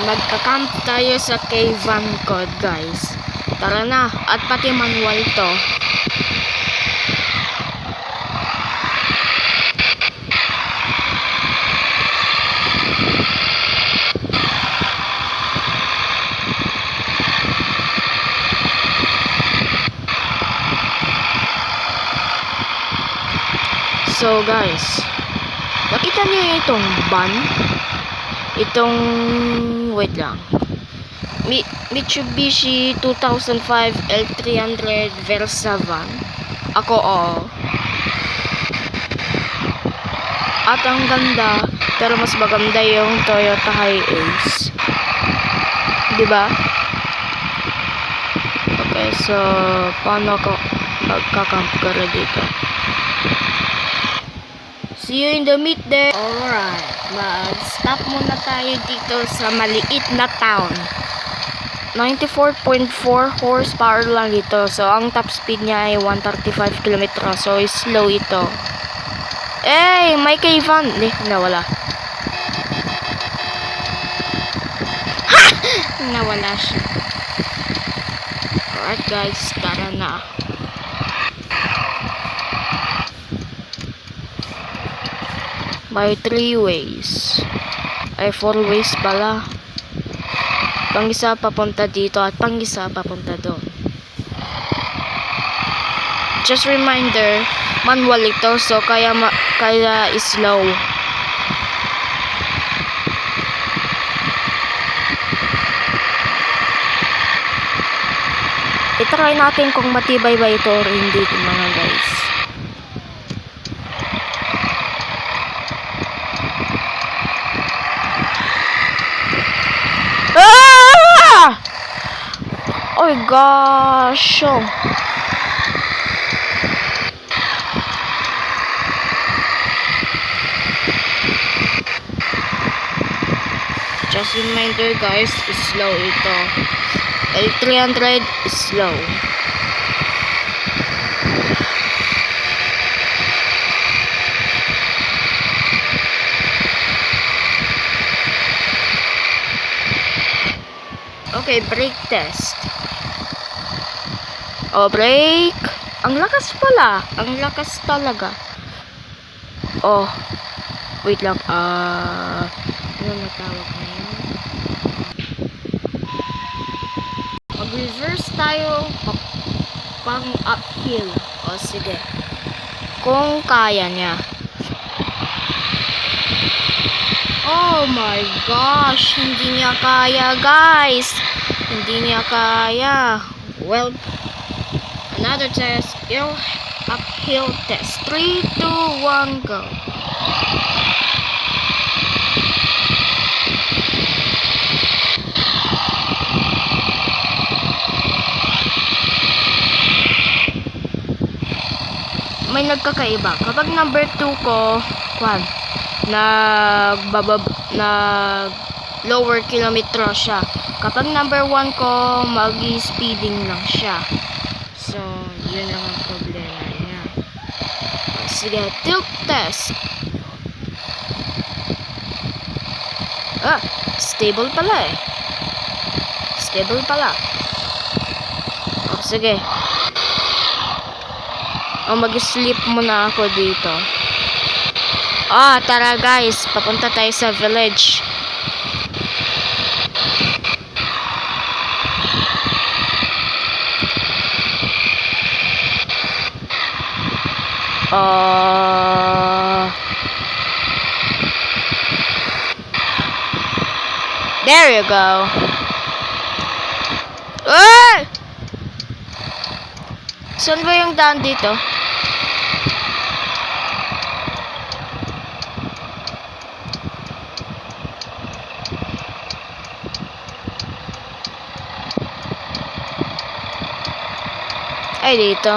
Magka-camp tayo sa cave code, guys. Tara na, at pati manual to. So guys, nakita niyo itong van? Itong, wait lang, Mitsubishi 2005 L300 Versa van. Ako, at ang ganda, pero mas maganda yung Toyota Hiace, diba? Okay, so paano ako magka-camp ka dito? See you in the meet there. Alright, mag-stop muna tayo dito sa maliit na town. 94.4 horsepower lang ito. So, ang top speed niya ay 135 km. So, slow ito. Eh, may cave-on. Hindi, nawala. Ha! Nawala siya. Alright guys, tara na. May 3 ways. Ay 4 ways pala. Pang isa papunta dito at pang isa papunta doon. Just reminder, manual ito, so kaya slow. I-try natin kung matibay ba ito or hindi, mga guys. Oh my gosh. Just reminder guys, slow ito. L300 slow. Okay, brake test. Oh, brake. Ang lakas pala. Ang lakas talaga. Oh. Wait lang. Ano natawag na yun? Mag-reverse tayo pang uphill. O, sige. Kung kaya niya. Oh my gosh. Hindi niya kaya, guys. Hindi niya kaya. Well, another test. Uphill test. 3, 2, 1, go. May nagkakaiba. Kapag number 2 ko, lower kilometro siya. Kapag number 1 ko, mag-speeding lang siya. So, yun lang ang problema niya. Sige, tilt test. Stable pala eh. Stable pala. Oh, sige. Mag-sleep muna ako dito. Tara guys, papunta tayo sa village. There you go. Saan ba yung daan dito? Ay, dito.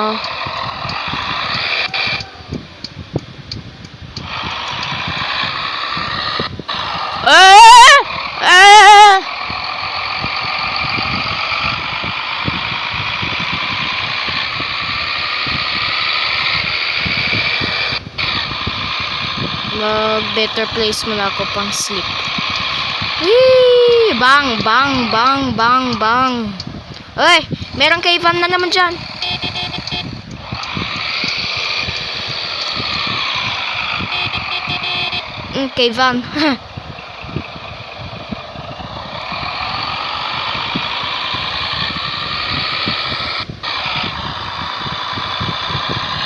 Mag-better place muna ako pang sleep. Whee! bang, bang, bang, bang, bang. Uy, merong cave na naman dyan. Cave.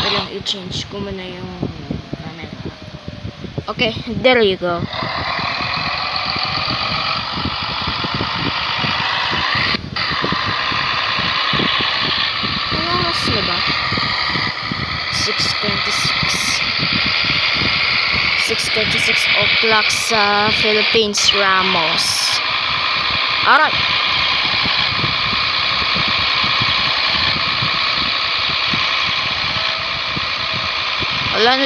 Walang i-change ko muna yung camera. Okay, there you go. Ano oras na ba? 6:26. 6:26 o'clock sa Philippines, Ramos. Alright. Wala,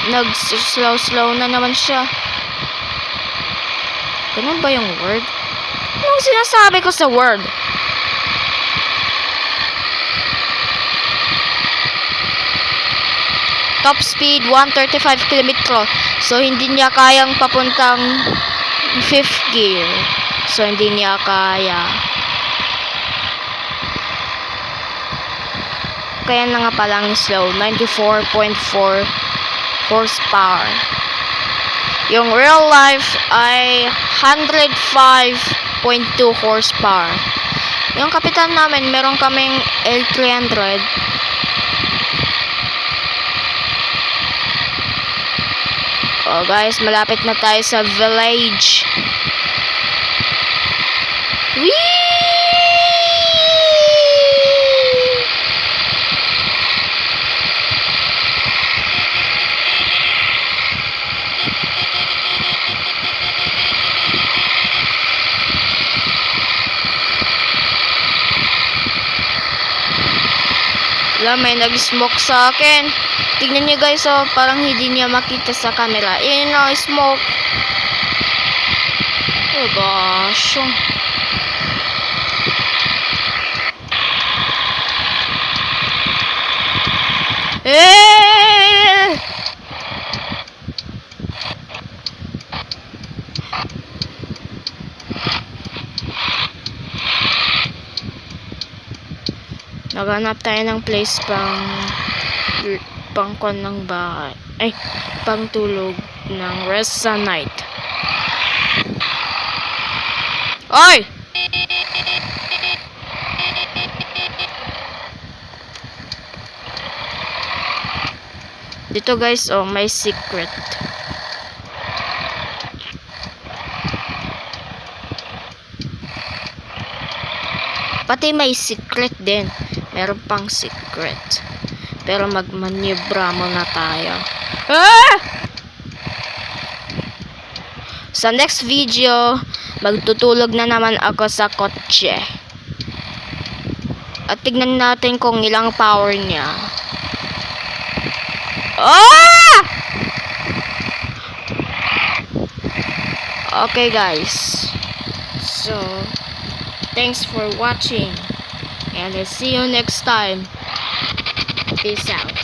nag-slow na naman siya. Ganun ba yung word? Anong sinasabi ko sa word? Top speed 135 km. So hindi niya kayang papuntang 5th gear. So hindi niya kaya. Kaya na nga palang slow. 94.4 horsepower. Yung real life ay 105.2 horsepower. Yung kapitan namin, meron kaming L300. Oh guys, malapit na tayo sa village. Whee! Wala, may nag-smoke sa akin. Tignan nyo guys, oh, parang hindi niya makita sa camera. Yun, oh, smoke. Oh gosh. Eh! Naghanap tayo ng place pangkon ng bahay. Ay, pangtulog ng rest sa night. Oy! Dito guys, oh, may secret. Pati may secret din. Meron pang secret. Pero magmaniobra muna tayo. Ah! Sa next video, magtutulog na naman ako sa kotse. At tignan natin kung ilang power niya. Ah! Okay guys. So, thanks for watching. And I'll see you next time. Peace out.